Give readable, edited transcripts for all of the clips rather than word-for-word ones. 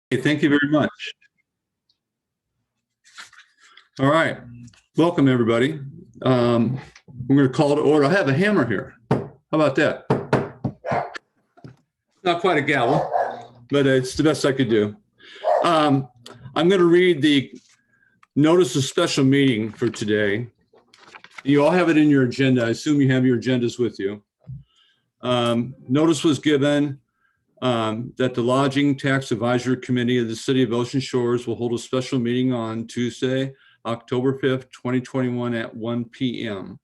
Okay, thank you very much. All right, welcome everybody. We're going to call to order. I have a hammer here. How about that? Not quite a gavel, but it's the best I could do. I'm going to read the notice of special meeting for today. You all have it in your agenda. I assume you have your agendas with you. Notice was given that the Lodging Tax Advisory Committee of the City of Ocean Shores will hold a special meeting on Tuesday, October 5th, 2021 at 1 p.m.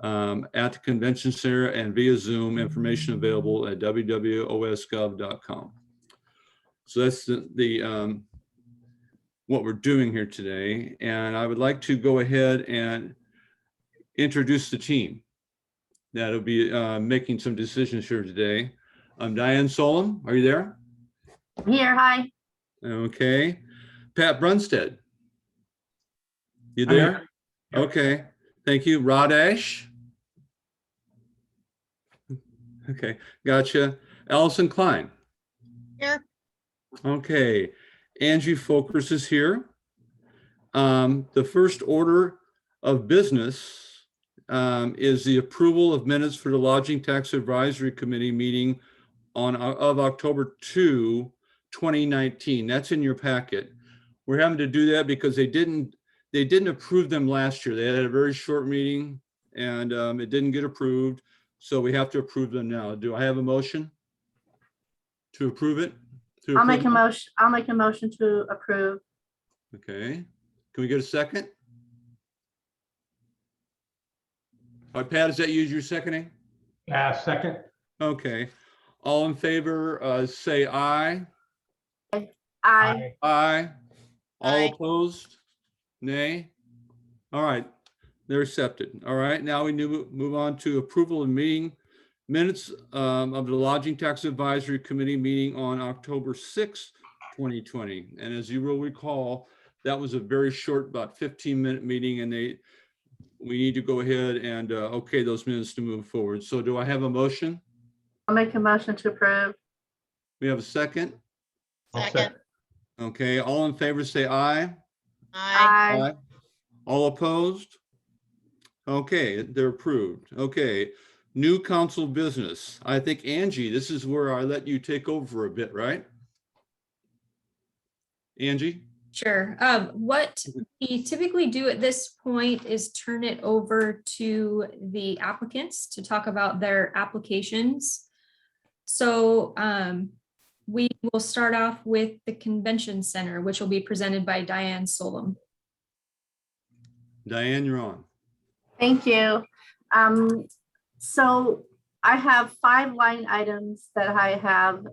At the Convention Center and via Zoom. Information available at www.osgov.com. So that's the what we're doing here today. And I would like to go ahead and introduce the team that'll be making some decisions here today. Diane Solom, are you there? I'm here, hi. Okay. Pat Brunstead. You there? Okay, thank you. Rod Ash. Okay, gotcha. Allison Klein. Here. Okay, Angie Folkers is here. The first order of business is the approval of minutes for the Lodging Tax Advisory Committee meeting of October 2, 2019. That's in your packet. We're having to do that because they didn't approve them last year. They had a very short meeting and it didn't get approved. So we have to approve them now. Do I have a motion to approve it? I'll make a motion to approve. Okay. Can we get a second? All right, Pat, is that you you're seconding? Second. Okay. All in favor, say aye. Aye. Aye. All Aye. opposed? Nay. All right, they're accepted. All right, now we move on to approval of meeting minutes of the Lodging Tax Advisory Committee meeting on October 6, 2020. And as you will recall, that was a very short, about 15-minute meeting, and we need to go ahead and okay those minutes to move forward. So do I have a motion? I'll make a motion to approve. We have a second? Second. Okay, all in favor say aye. Aye. All opposed? Okay, they're approved. Okay, new council business. I think Angie, this is where I let you take over a bit, right? Angie? Sure. What we typically do at this point is turn it over to the applicants to talk about their applications. So we will start off with the Convention Center, which will be presented by Diane Solom. Diane, you're on. Thank you. So I have 5 line items that I have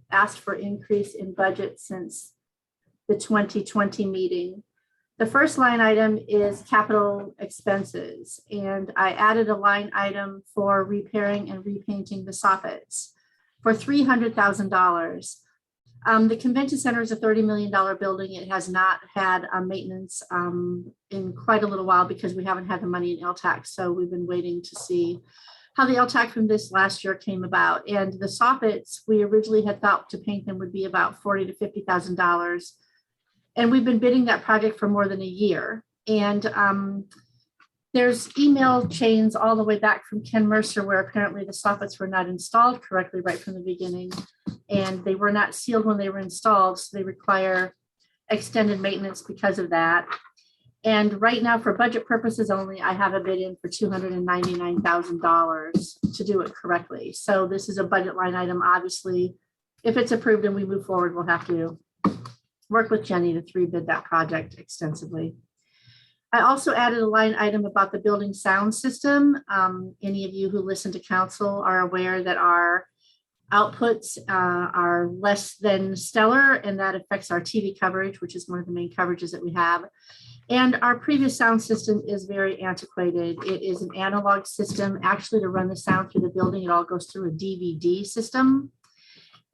asked for increase in budget since the 2020 meeting. The first line item is capital expenses, and I added a line item for repairing and repainting the soffits for $300,000. The Convention Center is a $30 million building. It has not had maintenance in quite a little while because we haven't had the money in LTAC. So we've been waiting to see how the LTAC from this last year came about. And the soffits, we originally had thought to paint them would be about $40,000 to $50,000. And we've been bidding that project for more than a year. And there's email chains all the way back from Ken Mercer where apparently the soffits were not installed correctly right from the beginning. And they were not sealed when they were installed. So they require extended maintenance because of that. And right now, for budget purposes only, I have a bid in for $299,000 to do it correctly. So this is a budget line item. Obviously, if it's approved and we move forward, we'll have to work with Jenny to 3-bid that project extensively. I also added a line item about the building sound system. Any of you who listen to council are aware that our outputs are less than stellar, and that affects our TV coverage, which is one of the main coverages that we have. And our previous sound system is very antiquated. It is an analog system. Actually, to run the sound through the building, it all goes through a DVD system.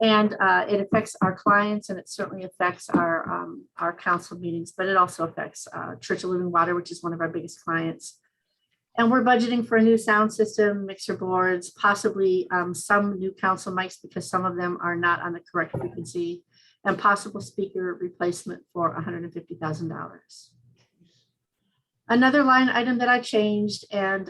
And it affects our clients, and it certainly affects our council meetings, but it also affects Church of Living Water, which is one of our biggest clients. And we're budgeting for a new sound system, mixer boards, possibly some new council mics because some of them are not on the correct frequency. and possible speaker replacement for $150,000. Another line item that I changed, and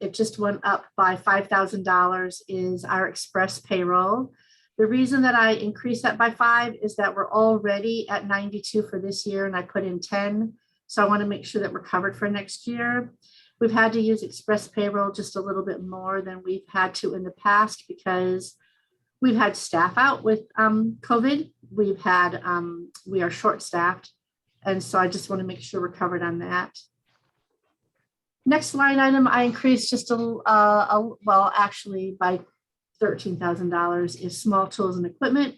it just went up by $5,000, is our express payroll. The reason that I increased that by 5 is that we're already at 92 for this year, and I put in 10. So I want to make sure that we're covered for next year. We've had to use express payroll just a little bit more than we've had to in the past because we've had staff out with COVID. We are short-staffed. And so I just want to make sure we're covered on that. Next line item, I increased just well, actually by $13,000 is small tools and equipment.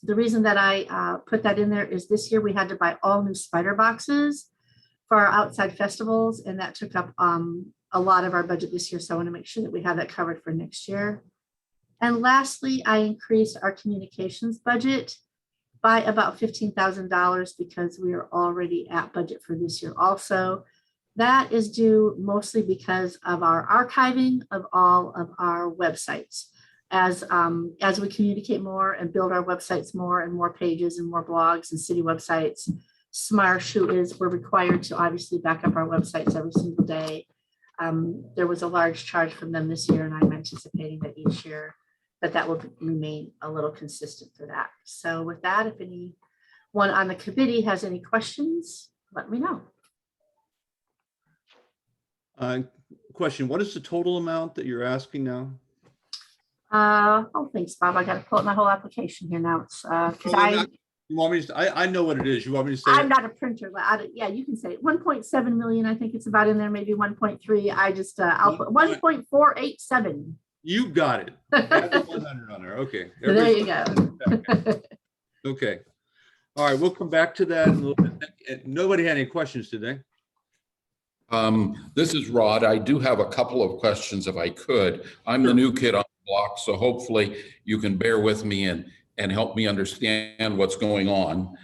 The reason that I put that in there is this year we had to buy all new spider boxes for our outside festivals, and that took up a lot of our budget this year. So I want to make sure that we have that covered for next year. And lastly, I increased our communications budget by about $15,000 because we are already at budget for this year also. That is due mostly because of our archiving of all of our websites. As we communicate more and build our websites more and more pages and more blogs and city websites, SmartShoe we're required to obviously back up our websites every single day. There was a large charge from them this year, and I'm anticipating that each year that will remain a little consistent for that. So with that, if anyone on the committee has any questions, let me know. Question, what is the total amount that you're asking now? Oh, thanks, Bob. I got to pull up my whole application here now. It's because You want me to? I know what it is. You want me to say? I'm not a printer, but yeah, you can say it. 1.7 million. I think it's about in there, maybe 1.3. I just I'll put 1.487. You got it. Add the 100 on there. Okay. There you go. Okay. All right. We'll come back to that in a little bit. Nobody had any questions today. This is Rod. I do have a couple of questions if I could. I'm the new kid on the block, so hopefully you can bear with me and help me understand what's going on.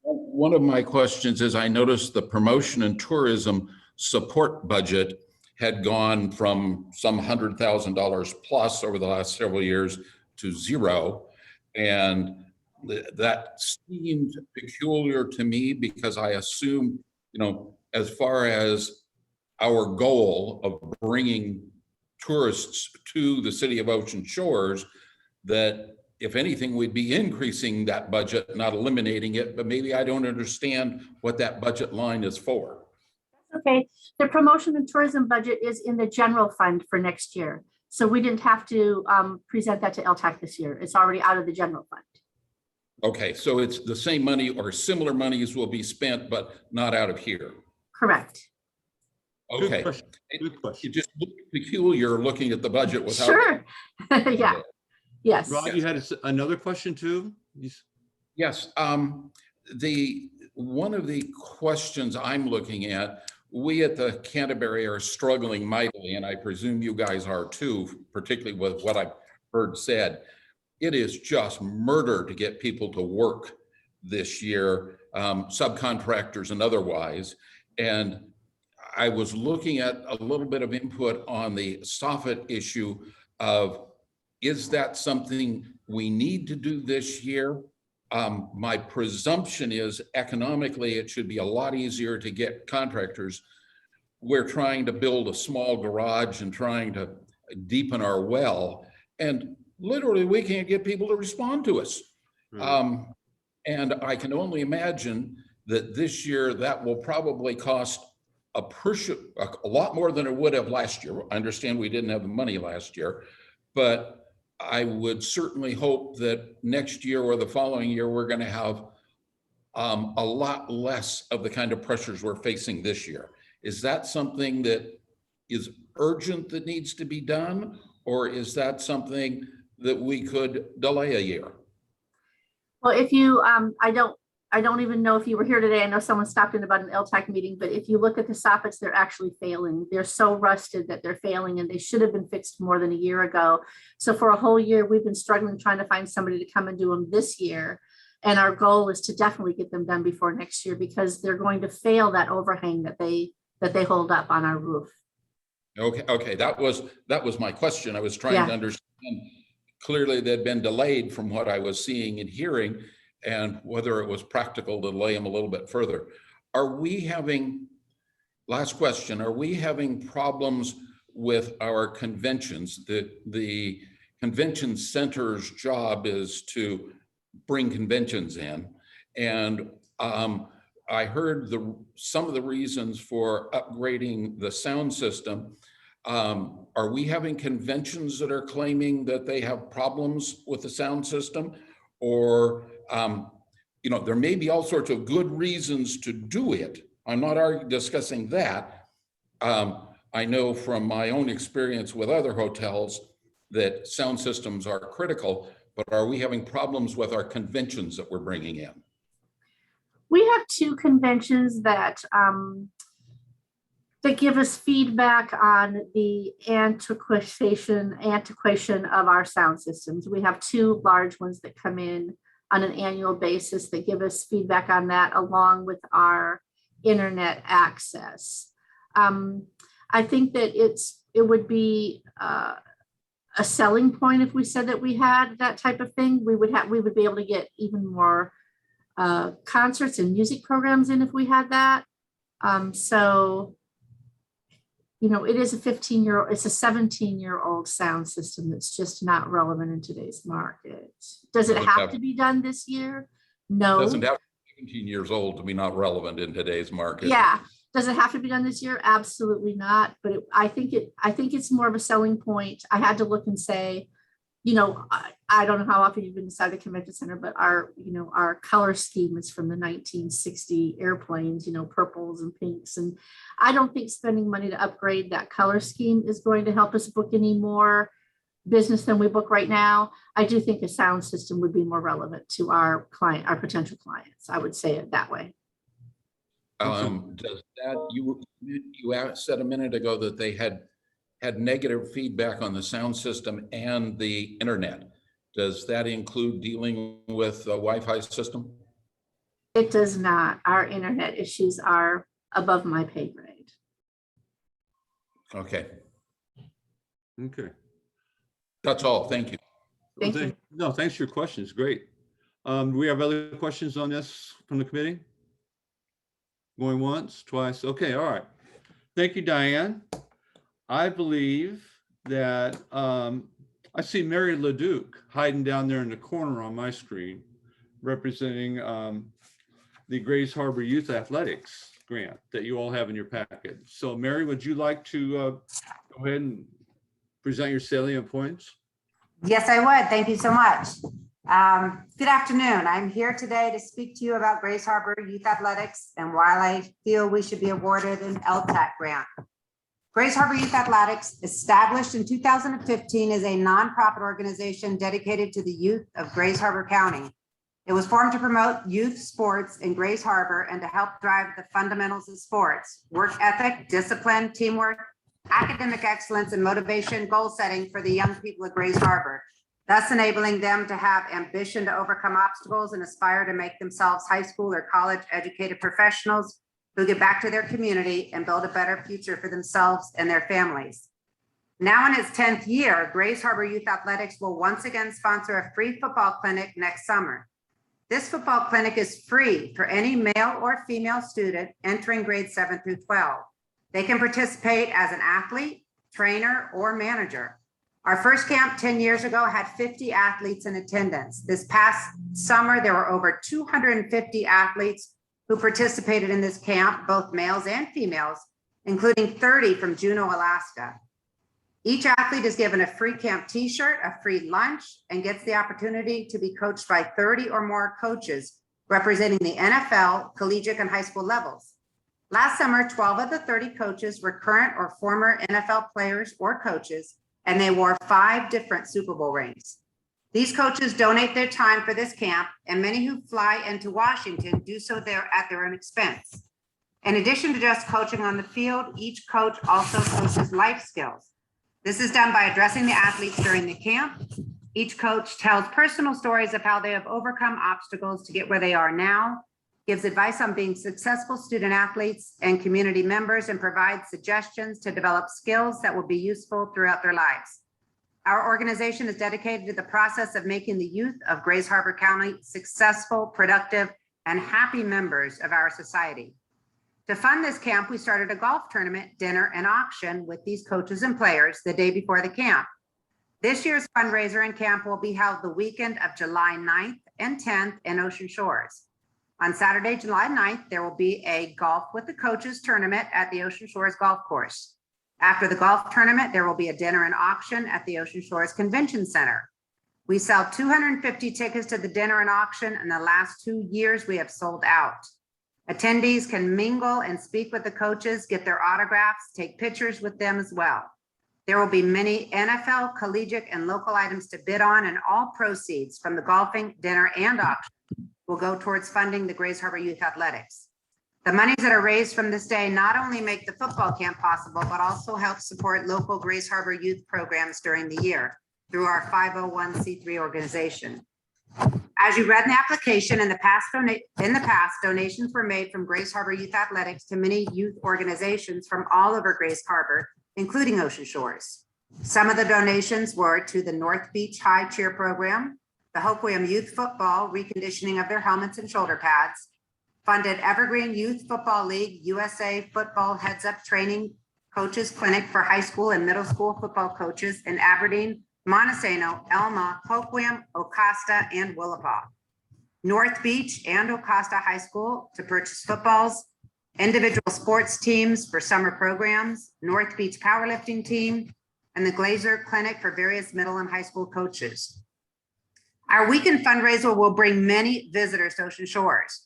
One of my questions is I noticed the promotion and tourism support budget had gone from some $100,000 plus over the last several years to zero. And that seemed peculiar to me because I assumed, as far as our goal of bringing tourists to the city of Ocean Shores, that if anything, we'd be increasing that budget, not eliminating it, but maybe I don't understand what that budget line is for. Okay, the promotion and tourism budget is in the general fund for next year. So we didn't have to present that to LTAC this year. It's already out of the general fund. Okay, so it's the same money or similar monies will be spent, but not out of here. Correct. Okay. Good question. It just looked peculiar looking at the budget without. Sure. Yeah. Yes. Rod, you had another question too? Yes. One of the questions I'm looking at, we at the Canterbury are struggling mightily, and I presume you guys are too, particularly with what I've heard said. It is just murder to get people to work this year, subcontractors and otherwise. And I was looking at a little bit of input on the soffit issue of, is that something we need to do this year? My presumption is economically, it should be a lot easier to get contractors. We're trying to build a small garage and trying to deepen our well, and literally we can't get people to respond to us. And I can only imagine that this year that will probably cost a lot more than it would have last year. I understand we didn't have the money last year, but I would certainly hope that next year or the following year, we're going to have a lot less of the kind of pressures we're facing this year. Is that something that is urgent that needs to be done? Or is that something that we could delay a year? Well, if you, I don't even know if you were here today. I know someone stopped in about an LTAC meeting, but if you look at the soffits, they're actually failing. They're so rusted that they're failing, and they should have been fixed more than a year ago. So for a whole year, we've been struggling trying to find somebody to come and do them this year. And our goal is to definitely get them done before next year, because they're going to fail that overhang that they hold up on our roof. Okay, that was my question. I was trying to understand clearly they'd been delayed from what I was seeing and hearing, and whether it was practical to delay them a little bit further. Are we having, last question, are we having problems with our conventions? The convention center's job is to bring conventions in. And I heard some of the reasons for upgrading the sound system. Are we having conventions that are claiming that they have problems with the sound system? Or, there may be all sorts of good reasons to do it. I'm not discussing that. I know from my own experience with other hotels that sound systems are critical, but are we having problems with our conventions that we're bringing in? We have two conventions that give us feedback on the antiquation of our sound systems. We have two large ones that come in on an annual basis that give us feedback on that, along with our internet access. I think that it would be a selling point if we said that we had that type of thing. We would be able to get even more concerts and music programs in if we had that. It is a 15-year-old, it's a 17-year-old sound system that's just not relevant in today's market. Does it have to be done this year? No. Doesn't have to be 17 years old to be not relevant in today's market. Yeah. Does it have to be done this year? Absolutely not. But I think it's more of a selling point. I had to look and say, I don't know how often you've been inside the convention center, but our color scheme is from the 1960 airplanes, purples and pinks. And I don't think spending money to upgrade that color scheme is going to help us book any more business than we book right now. I do think a sound system would be more relevant to our potential clients. I would say it that way. Does that, you said a minute ago that they had negative feedback on the sound system and the internet. Does that include dealing with the Wi-Fi system? It does not. Our internet issues are above my pay grade. Okay. Okay. That's all. Thank you. Thank you. No, thanks for your questions. Great. Do we have other questions on this from the committee? Going once, twice. Okay, all right. Thank you, Diane. I believe that I see Mary LeDuc hiding down there in the corner on my screen, representing the Grays Harbor Youth Athletics grant that you all have in your packet. So Mary, would you like to go ahead and present your salient points? Yes, I would. Thank you so much. Good afternoon. I'm here today to speak to you about Grays Harbor Youth Athletics and why I feel we should be awarded an LTAC grant. Grays Harbor Youth Athletics, established in 2015, is a nonprofit organization dedicated to the youth of Grays Harbor County. It was formed to promote youth sports in Grays Harbor and to help drive the fundamentals of sports: work ethic, discipline, teamwork, academic excellence, and motivation, goal setting for the young people of Grays Harbor, thus enabling them to have ambition to overcome obstacles and aspire to make themselves high school or college educated professionals who get back to their community and build a better future for themselves and their families. Now in its 10th year, Grays Harbor Youth Athletics will once again sponsor a free football clinic next summer. This football clinic is free for any male or female student entering grades 7 through 12. They can participate as an athlete, trainer, or manager. Our first camp 10 years ago had 50 athletes in attendance. This past summer, there were over 250 athletes who participated in this camp, both males and females, including 30 from Juneau, Alaska. Each athlete is given a free camp t-shirt, a free lunch, and gets the opportunity to be coached by 30 or more coaches representing the NFL, collegiate, and high school levels. Last summer, 12 of the 30 coaches were current or former NFL players or coaches, and they wore 5 different Super Bowl rings. These coaches donate their time for this camp, and many who fly into Washington do so there at their own expense. In addition to just coaching on the field, each coach also coaches life skills. This is done by addressing the athletes during the camp. Each coach tells personal stories of how they have overcome obstacles to get where they are now, gives advice on being successful student athletes and community members, and provides suggestions to develop skills that will be useful throughout their lives. Our organization is dedicated to the process of making the youth of Grays Harbor County successful, productive, and happy members of our society. To fund this camp, we started a golf tournament, dinner, and auction with these coaches and players the day before the camp. This year's fundraiser and camp will be held the weekend of July 9th and 10th in Ocean Shores. On Saturday, July 9th, there will be a golf with the coaches tournament at the Ocean Shores Golf Course. After the golf tournament, there will be a dinner and auction at the Ocean Shores Convention Center. We sell 250 tickets to the dinner and auction, and the last 2 years we have sold out. Attendees can mingle and speak with the coaches, get their autographs, take pictures with them as well. There will be many NFL, collegiate, and local items to bid on, and all proceeds from the golfing, dinner, and auction will go towards funding the Grays Harbor Youth Athletics. The monies that are raised from this day not only make the football camp possible, but also help support local Grays Harbor youth programs during the year through our 501c3 organization. As you read in the application, in the past, donations were made from Grays Harbor Youth Athletics to many youth organizations from all over Grays Harbor, including Ocean Shores. Some of the donations were to the North Beach High Cheer Program, the Hoquiam Youth Football reconditioning of their helmets and shoulder pads, funded Evergreen Youth Football League USA Football Heads Up Training Coaches Clinic for high school and middle school football coaches in Aberdeen, Montesano, Elma, Hoquiam, Ocasta, and Willapa. North Beach and Ocasta High School to purchase footballs, individual sports teams for summer programs, North Beach powerlifting team, and the Glazer Clinic for various middle and high school coaches. Our weekend fundraiser will bring many visitors to Ocean Shores.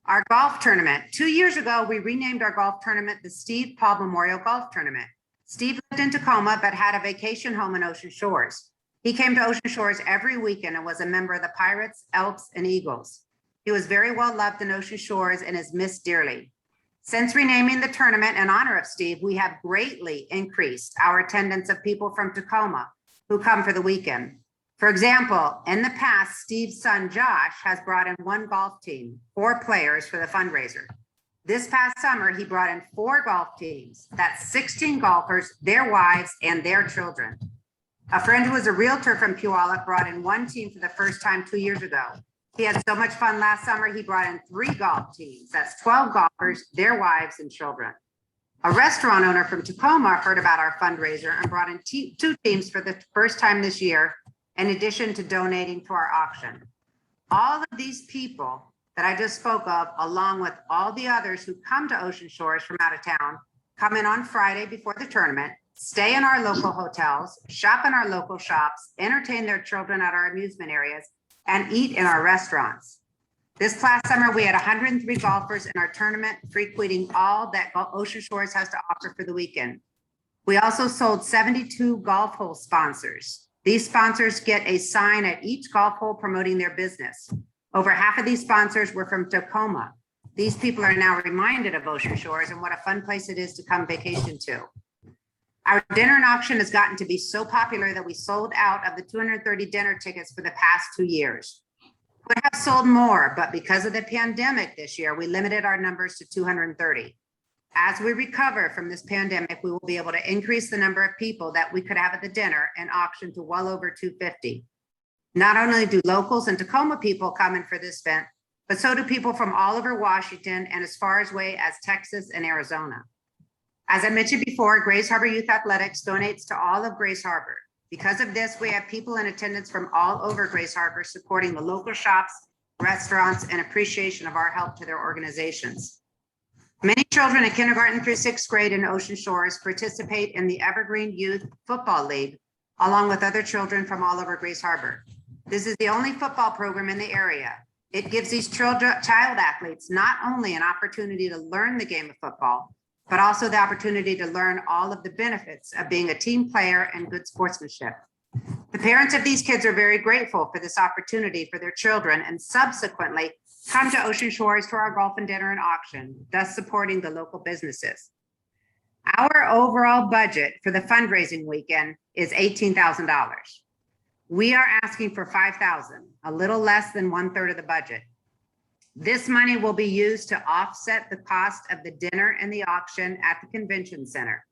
Our golf tournament. 2 years ago, we renamed our golf tournament the Steve Paul Memorial Golf Tournament. Steve lived in Tacoma, but had a vacation home in Ocean Shores. He came to Ocean Shores every weekend and was a member of the Pirates, Elks, and Eagles. He was very well loved in Ocean Shores and is missed dearly. Since renaming the tournament in honor of Steve, we have greatly increased our attendance of people from Tacoma who come for the weekend. For example, in the past, Steve's son Josh has brought in one golf team, 4 players for the fundraiser. This past summer, he brought in 4 golf teams. That's 16 golfers, their wives, and their children. A friend who is a realtor from Puyallup brought in 1 team for the first time 2 years ago. He had so much fun last summer, he brought in 3 golf teams. That's 12 golfers, their wives, and children. A restaurant owner from Tacoma heard about our fundraiser and brought in 2 teams for the first time this year, in addition to donating to our auction. All of these people that I just spoke of, along with all the others who come to Ocean Shores from out of town, come in on Friday before the tournament, stay in our local hotels, shop in our local shops, entertain their children at our amusement areas, and eat in our restaurants. This past summer, we had 103 golfers in our tournament, frequenting all that Ocean Shores has to offer for the weekend. We also sold 72 golf hole sponsors. These sponsors get a sign at each golf hole promoting their business. Over half of these sponsors were from Tacoma. These people are now reminded of Ocean Shores and what a fun place it is to come vacation to. Our dinner and auction has gotten to be so popular that we sold out of the 230 dinner tickets for the past 2 years. We would have sold more, but because of the pandemic this year, we limited our numbers to 230. As we recover from this pandemic, we will be able to increase the number of people that we could have at the dinner and auction to well over 250. Not only do locals and Tacoma people come in for this event, but so do people from all over Washington and as far away as Texas and Arizona. As I mentioned before, Grays Harbor Youth Athletics donates to all of Grays Harbor. Because of this, we have people in attendance from all over Grays Harbor supporting the local shops, restaurants, and appreciation of our help to their organizations. Many children in kindergarten through 6th grade in Ocean Shores participate in the Evergreen Youth Football League, along with other children from all over Grays Harbor. This is the only football program in the area. It gives these child athletes not only an opportunity to learn the game of football, but also the opportunity to learn all of the benefits of being a team player and good sportsmanship. The parents of these kids are very grateful for this opportunity for their children and subsequently come to Ocean Shores to our golf and dinner and auction, thus supporting the local businesses. Our overall budget for the fundraising weekend is $18,000. We are asking for $5,000, a little less than 1/3 of the budget. This money will be used to offset the cost of the dinner and the auction at the convention center.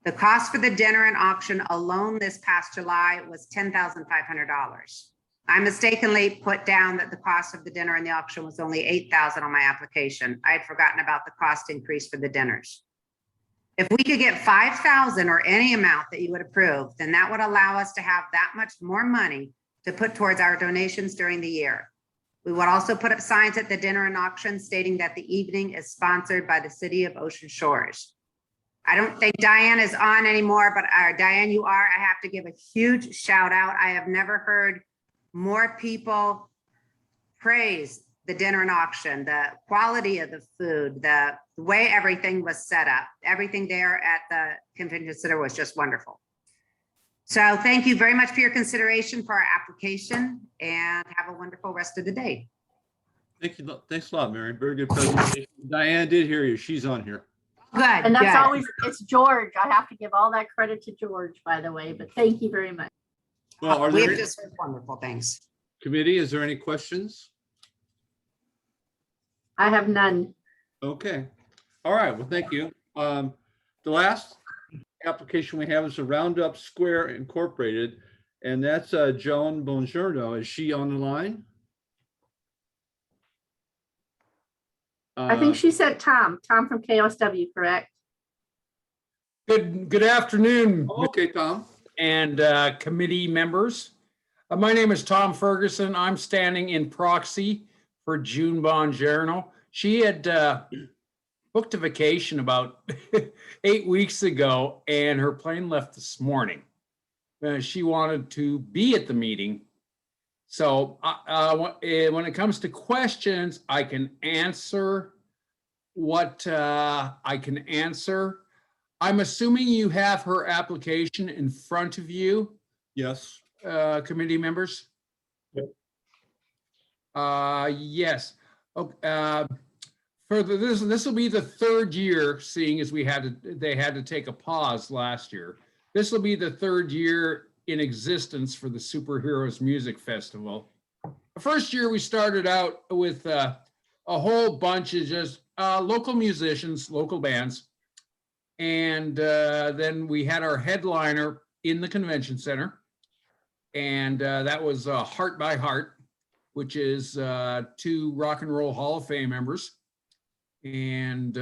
The cost for the dinner and auction alone this past July was $10,500. I mistakenly put down that the cost of the dinner and the auction was only $8,000 on my application. I had forgotten about the cost increase for the dinners. If we could get 5,000 or any amount that you would approve, then that would allow us to have that much more money to put towards our donations during the year. We would also put up signs at the dinner and auction stating that the evening is sponsored by the City of Ocean Shores. I don't think Diane is on anymore, but Diane, you are. I have to give a huge shout out. I have never heard more people praise the dinner and auction, the quality of the food, the way everything was set up. Everything there at the convention center was just wonderful. So thank you very much for your consideration for our application, and have a wonderful rest of the day. Thank you. Thanks a lot, Mary. Very good presentation. Diane did hear you. She's on here. Good. And that's good. always, it's George. I have to give all that credit to George, by the way, but thank you very much. Well, are We've there, just heard wonderful things. committee, is there any questions? I have none. Okay. All right. Well, thank you. The last application we have is a Roundup Square Incorporated, and that's Joan Bongiorno. Is she on the line? I think she said Tom from KOSW, correct? Good afternoon, Okay, Tom. and committee members. My name is Tom Ferguson. I'm standing in proxy for June Bongiorno. She had booked a vacation about 8 weeks ago, and her plane left this morning. She wanted to be at the meeting. So when it comes to questions, I can answer what I can answer. I'm assuming you have her application in front of you, Yes. committee members? Yep. Yes. Further, this will be the third year, seeing as they had to take a pause last year. This will be the third year in existence for the Superheroes Music Festival. The first year we started out with a whole bunch of just local musicians, local bands. And then we had our headliner in the convention center. And that was Heart by Heart, which is 2 Rock and Roll Hall of Fame members, and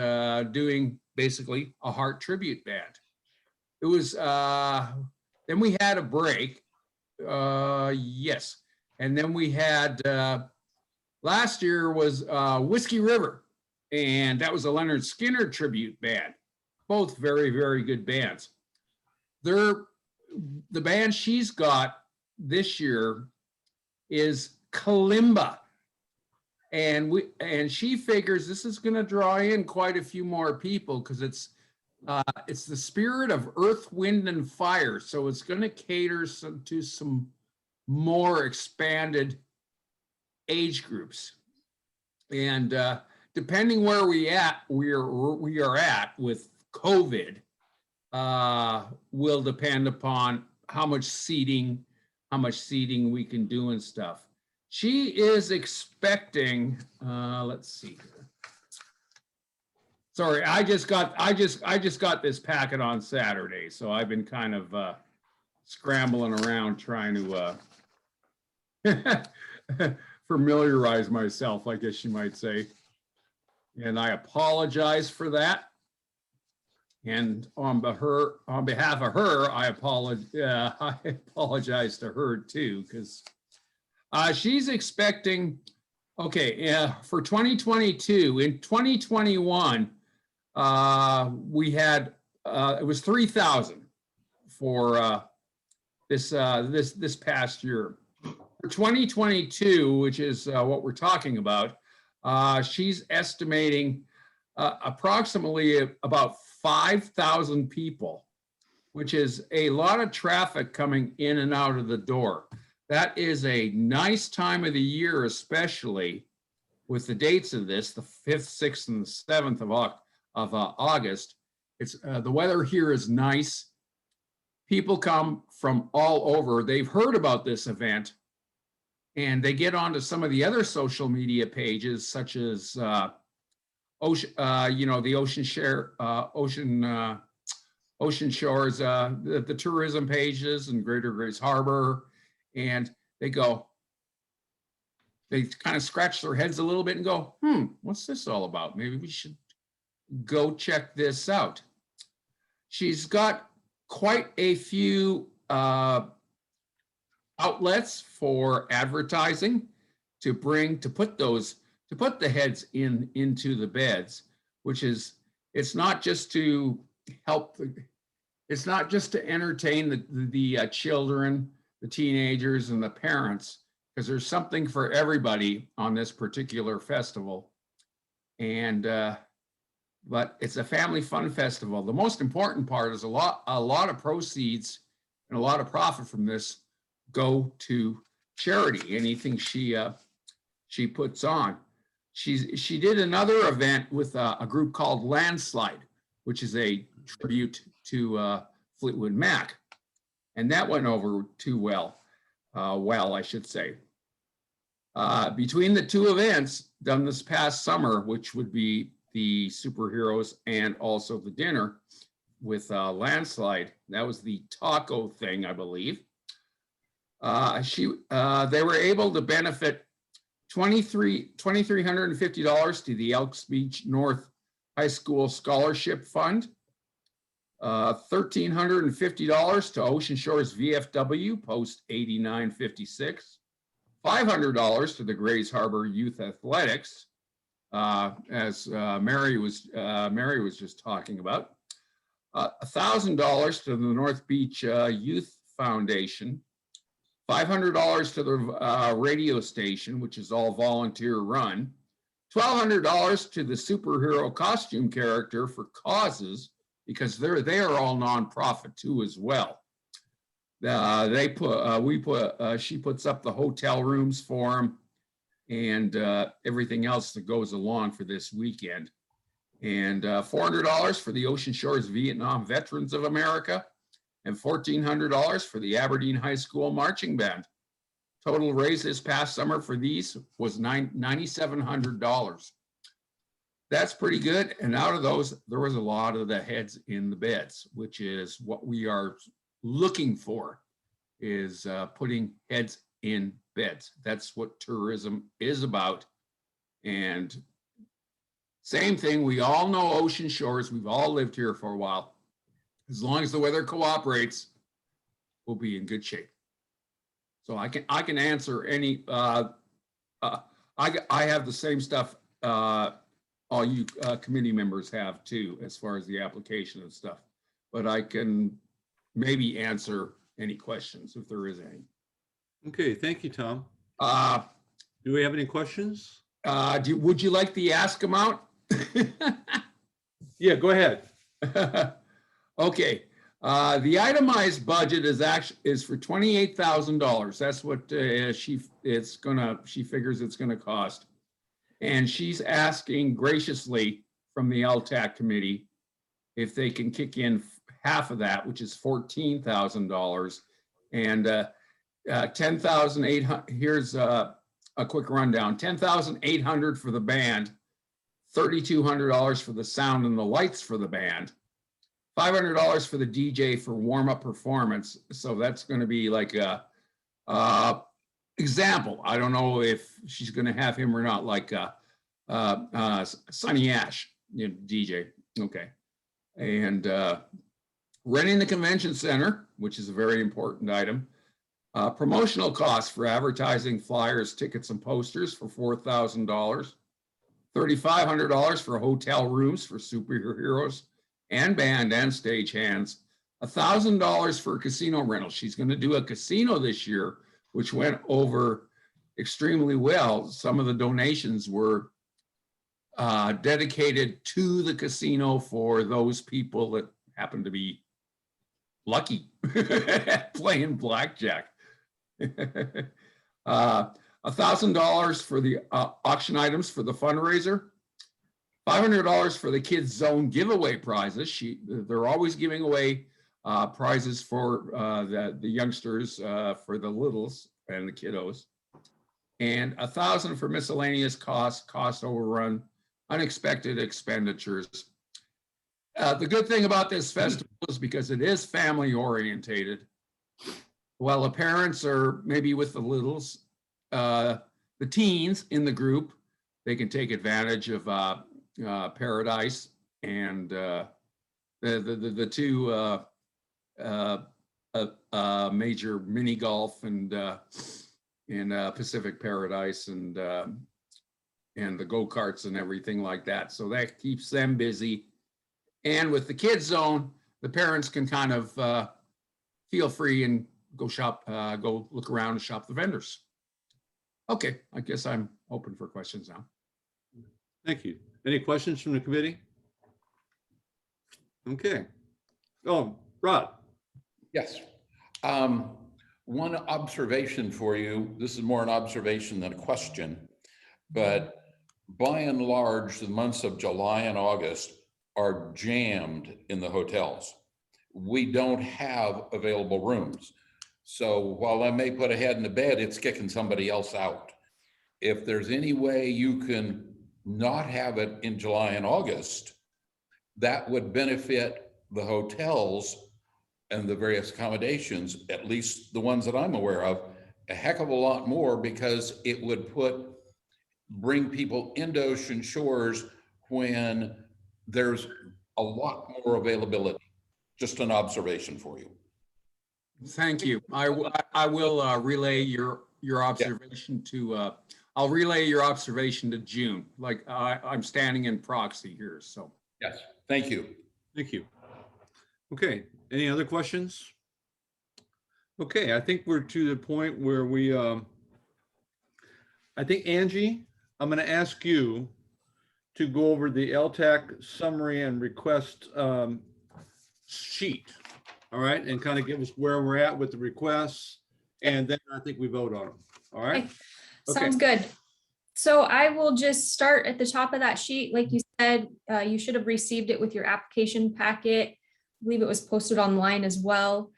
doing basically a Heart tribute band. It was, then we had a break. Yes. And then we had, last year was Whiskey River, and that was a Leonard Skinner tribute band. Both very, very good bands. The band she's got this year is Kalimba. And she figures this is going to draw in quite a few more people because it's the spirit of Earth, Wind, and Fire. So it's going to cater to some more expanded age groups. And depending where we are at with COVID, will depend upon how much seating we can do and stuff. She is expecting, let's see here. Sorry, I just got this packet on Saturday, so I've been kind of scrambling around trying to familiarize myself, I guess you might say. And I apologize for that. And on behalf of her, I apologize to her too, because she's expecting, okay, for 2022, in 2021, we had, it was 3,000 for this past year. For 2022, which is what we're talking about, she's estimating approximately about 5,000 people, which is a lot of traffic coming in and out of the door. That is a nice time of the year, especially with the dates of this, the 5th, 6th, and 7th of August. It's the weather here is nice. People come from all over. They've heard about this event, and they get onto some of the other social media pages, such as the Ocean Ocean Shores, the tourism pages and Greater Grace Harbor, and they kind of scratch their heads a little bit and go, what's this all about? Maybe we should go check this out. She's got quite a few outlets for advertising to put the heads into the beds, which is, it's not just to help, it's not just to entertain the children, the teenagers and the parents, because there's something for everybody on this particular festival. And but it's a family fun festival. The most important part is a lot of proceeds and a lot of profit from this go to charity, anything she puts on. She did another event with a group called Landslide, which is a tribute to Fleetwood Mac. And that went over too well, I should say. Between the two events done this past summer, which would be the superheroes and also the dinner with Landslide, that was the taco thing, I believe. They were able to benefit $2,350 to the Elks Beach North High School Scholarship Fund, $1,350 to Ocean Shores VFW Post 8956, $500 to the Grays Harbor Youth Athletics, as Mary was just talking about, $1,000 to the North Beach Youth Foundation, $500 to the radio station, which is all volunteer run, $1,200 to the superhero costume character for causes, because they are all nonprofit too as well. She puts up the hotel rooms for them and everything else that goes along for this weekend. And $400 for the Ocean Shores Vietnam Veterans of America, and $1,400 for the Aberdeen High School Marching Band. Total raise this past summer for these was $9,700. That's pretty good. And out of those, there was a lot of the heads in the beds, which is what we are looking for, is putting heads in beds. That's what tourism is about. And same thing, we all know Ocean Shores. We've all lived here for a while. As long as the weather cooperates, we'll be in good shape. So I can answer any. I have the same stuff all you committee members have too, as far as the application and stuff. But I can maybe answer any questions if there is any. Okay, thank you, Tom. Do we have any questions? Would you like the ask amount? Yeah, go ahead. Okay, the itemized budget is for $28,000. That's what she figures it's gonna cost. And she's asking graciously from the LTAC committee if they can kick in half of that, which is $14,000. And 10,800, here's a quick rundown. 10,800 for the band, $3,200 for the sound and the lights for the band, $500 for the DJ for warm-up performance. So that's going to be like a example. I don't know if she's going to have him or not, like Sonny Ash, DJ. Okay. And renting the convention center, which is a very important item. Promotional costs for advertising, flyers, tickets, and posters for $4,000. $3,500 for hotel rooms for superheroes and band and stagehands. $1,000 for casino rental. She's going to do a casino this year, which went over extremely well. Some of the donations were dedicated to the casino for those people that happen to be lucky playing blackjack. $1,000 for the auction items for the fundraiser. $500 for the Kids Zone giveaway prizes. They're always giving away prizes for the youngsters, for the littles and the kiddos. And $1,000 for miscellaneous cost overrun, unexpected expenditures. The good thing about this festival is because it is family orientated. While the parents are maybe with the littles, the teens in the group, they can take advantage of Paradise and the two major mini golf and in Pacific Paradise and the go-karts and everything like that. So that keeps them busy. And with the kids zone, the parents can kind of feel free and go shop, go look around and shop the vendors. Okay, I guess I'm open for questions now. Thank you. Any questions from the committee? Okay. Oh, Rod. Yes. One observation for you. This is more an observation than a question, but by and large, the months of July and August are jammed in the hotels. We don't have available rooms. So while I may put a head in the bed, it's kicking somebody else out. If there's any way you can not have it in July and August, that would benefit the hotels and the various accommodations, at least the ones that I'm aware of, a heck of a lot more, because it would bring people into Ocean Shores when there's a lot more availability. Just an observation for you. Thank you. I will relay your observation to, I'll relay your observation to June. Like I'm standing in proxy here, so. Yes, thank you. Thank you. Okay, any other questions? Okay, I think we're to the point where we, I think Angie, I'm going to ask you to go over the LTAC summary and request sheet. All right, and kind of give us where we're at with the requests, and then I think we vote on them. All right. Okay. Sounds good. So I will just start at the top of that sheet. Like you said, you should have received it with your application packet. I believe it was posted online as well.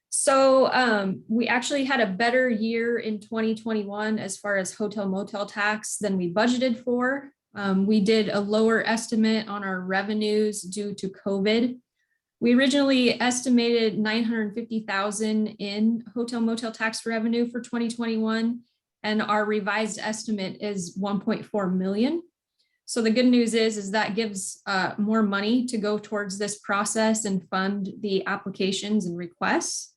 So we actually had a better year in 2021 as far as hotel motel tax than we budgeted for. We did a lower estimate on our revenues due to COVID. We originally estimated 950,000 in hotel motel tax revenue for 2021, and our revised estimate is 1.4 million. So the good news is that gives more money to go towards this process and fund the applications and requests.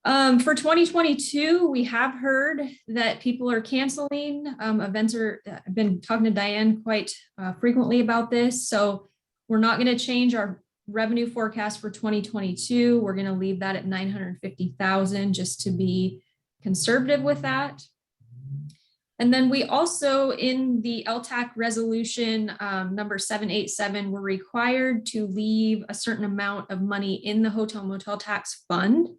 For 2022, we have heard that people are canceling. Events are, I've been talking to Diane quite frequently about this. So we're not going to change our revenue forecast for 2022. We're going to leave that at 950,000 just to be conservative with that. And then we also, in the LTAC resolution number 787, we're required to leave a certain amount of money in the hotel motel tax fund.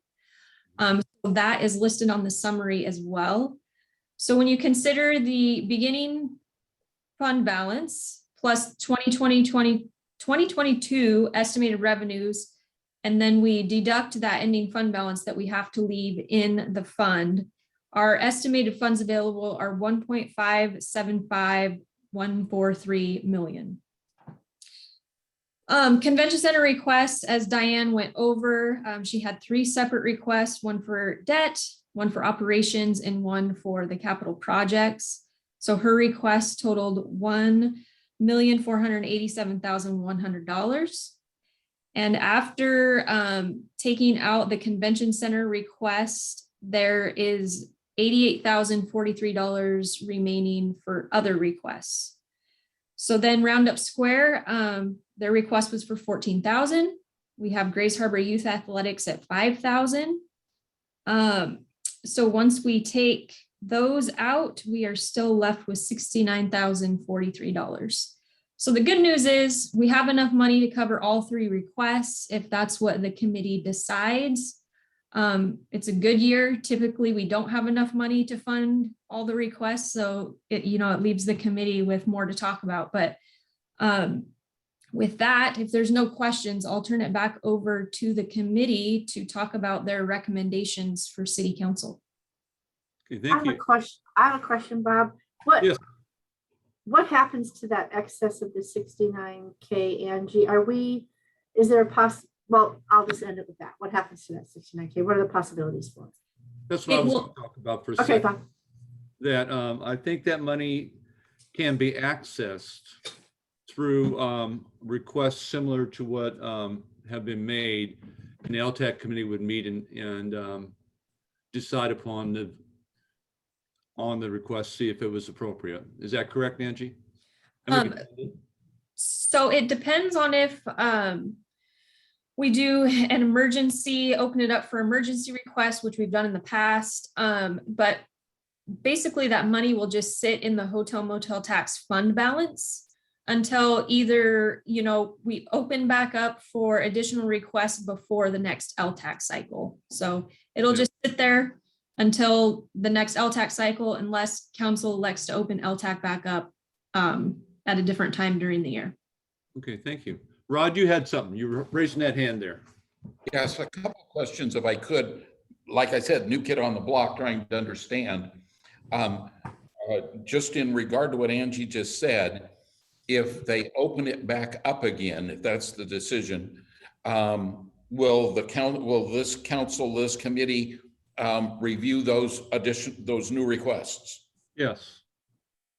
So that is listed on the summary as well. So when you consider the beginning fund balance plus 2022 estimated revenues, and then we deduct that ending fund balance that we have to leave in the fund, our estimated funds available are 1.575143 million. Convention center requests, as Diane went over, she had 3 separate requests, one for debt, one for operations, and one for the capital projects. So her request totaled $1,487,100. And after taking out the convention center request, there is $88,043 remaining for other requests. So then Roundup Square, their request was for $14,000. We have Grace Harbor Youth Athletics at $5,000. So once we take those out, we are still left with $69,043. So the good news is we have enough money to cover all 3 requests if that's what the committee decides. It's a good year. Typically, we don't have enough money to fund all the requests, so it leaves the committee with more to talk about. But with that, if there's no questions, I'll turn it back over to the committee to talk about their recommendations for City Council. Okay, I thank have you. a question, Bob. Yes. What happens to that excess of the 69K, Angie? Are we Is there well, I'll just end it with that. What happens to that 69K? What are the possibilities for it? That's what I It was will- going to talk about for a Okay, second. fine. That I think that money can be accessed through requests similar to what have been made. And the LTAC committee would meet and decide upon the request, see if it was appropriate. Is that correct, Angie? And we can- So it depends on if we do an emergency, open it up for emergency requests, which we've done in the past. But basically that money will just sit in the hotel motel tax fund balance until either, we open back up for additional requests before the next LTAC cycle. So it'll Yeah. just sit there until the next LTAC cycle, unless council elects to open LTAC back up at a different time during the year. Okay, thank you. Rod, you had something. You were raising that hand there. Yes, a couple of questions if I could. Like I said, new kid on the block trying to understand. Just in regard to what Angie just said, if they open it back up again, if that's the decision, will this council, this committee review those new requests? Yes.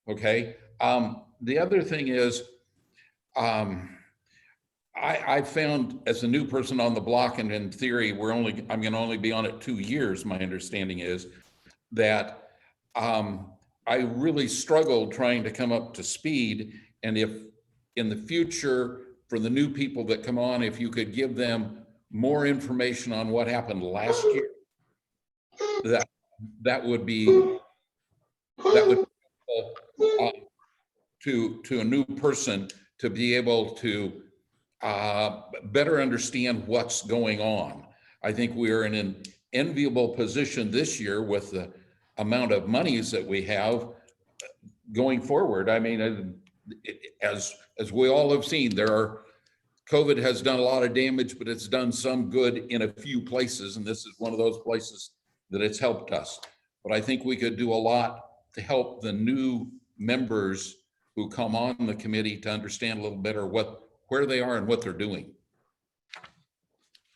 Okay. The other thing is, I found as a new person on the block, and in theory, I'm going to only be on it 2 years. My understanding is that I really struggled trying to come up to speed. And if in the future, for the new people that come on, if you could give them more information on what happened last year, that would be to a new person to be able to better understand what's going on. I think we're in an enviable position this year with the amount of monies that we have going forward. I mean, as we all have seen, COVID has done a lot of damage, but it's done some good in a few places. And this is one of those places that it's helped us. But I think we could do a lot to help the new members who come on the committee to understand a little better where they are and what they're doing.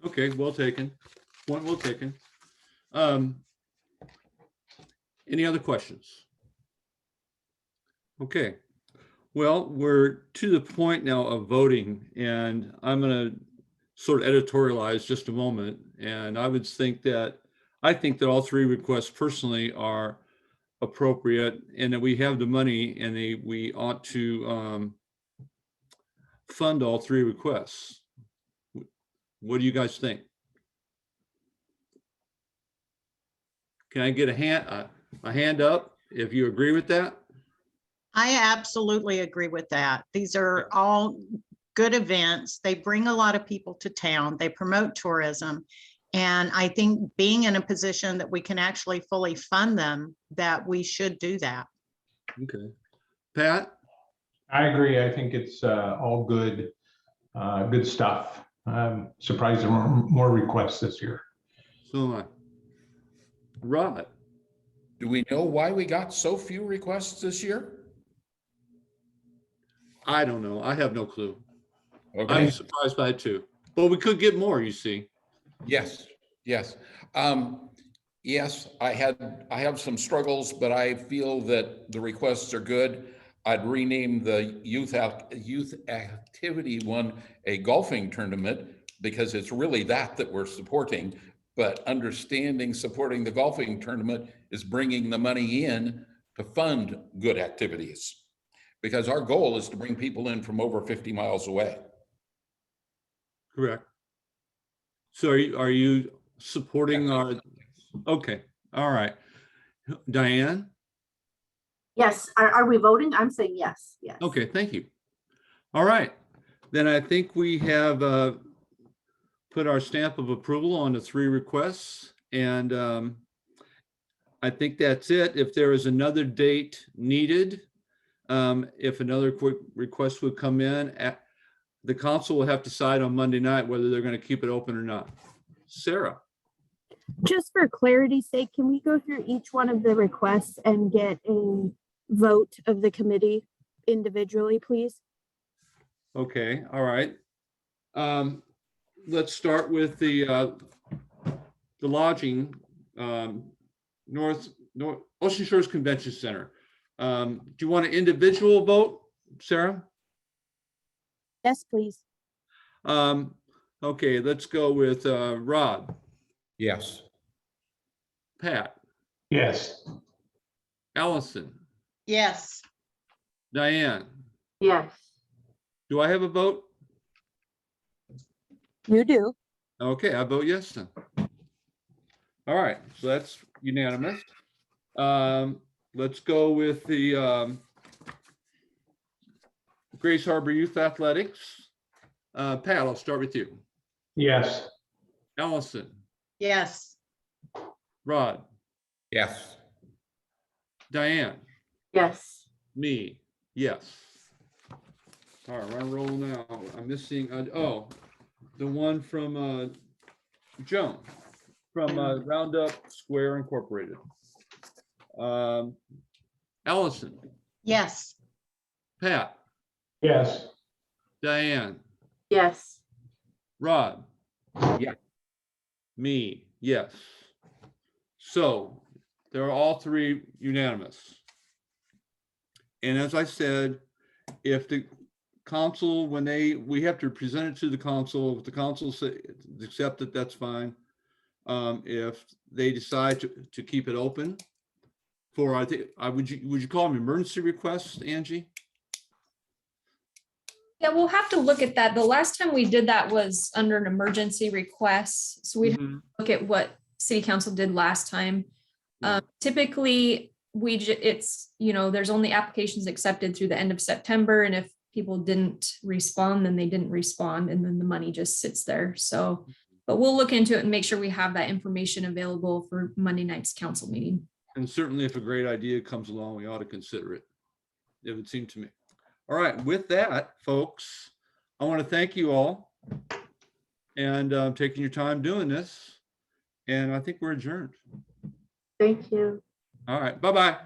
Okay, well taken. Point well taken. Any other questions? Okay, well, we're to the point now of voting, and I'm going to sort of editorialize just a moment. And I think that all three requests personally are appropriate, and that we have the money, and we ought to fund all three requests. What do you guys think? Can I get a hand up if you agree with that? I absolutely agree with that. These are all good events. They bring a lot of people to town. They promote tourism. And I think being in a position that we can actually fully fund them, that we should do that. Okay. Pat? I agree. I think it's all good, good stuff. Surprised there weren't more requests this year. So am I. Rod? Do we know why we got so few requests this year? I don't know. I have no clue. Okay. I'm surprised by it too. But we could get more, you see. Yes. Yes, I have some struggles, but I feel that the requests are good. I'd rename the youth activity one a golfing tournament, because it's really that we're supporting. But supporting the golfing tournament is bringing the money in to fund good activities, because our goal is to bring people in from over 50 miles away. Correct. So are you supporting our, okay, all right. Diane? Yes, are we voting? I'm saying yes, yes. Okay, thank you. All right, then I think we have put our stamp of approval on the three requests, and I think that's it. If there is another date needed, if another quick request would come in, the council will have to decide on Monday night whether they're going to keep it open or not. Sarah? Just for clarity's sake, can we go through each one of the requests and get a vote of the committee individually, please? Okay, all right. let's start with the lodging, North Ocean Shores Convention Center. Do you want an individual vote, Sarah? Yes, please. Okay, let's go with Rod, Yes. Pat, Yes. Allison, Yes. Diane. Yes. Do I have a vote? You do. Okay, I vote yes then. All right, so that's unanimous. Let's go with the Grace Harbor Youth Athletics. Pat, I'll start with you. Yes. Allison, Yes. Rod, Yes. Diane, Yes. me, yes. All right, we're on a roll now. I'm missing, oh, the one from Joan, from Roundup Square Incorporated. Allison, Yes. Pat, Yes. Diane, Yes. Rod. Yeah. Me, yes. So they're all three unanimous. And as I said, if the council, when we have to present it to the council, if the council accept it, that's fine. If they decide to keep it open for, I think, would you call them emergency requests, Angie? Yeah, we'll have to look at that. The last time we did that was under an emergency request. So we'd Mhm. look at what city council did last time. Yeah. Typically, it's, there's only applications accepted through the end of September. And if people didn't respond, then they didn't respond, and then the money just sits there. So, but we'll look into it and make sure we have that information available for Monday night's council meeting. And certainly if a great idea comes along, we ought to consider it. It would seem to me. All right, with that, folks, I want to thank you all and taking your time doing this. And I think we're adjourned. Thank you. All right, bye-bye.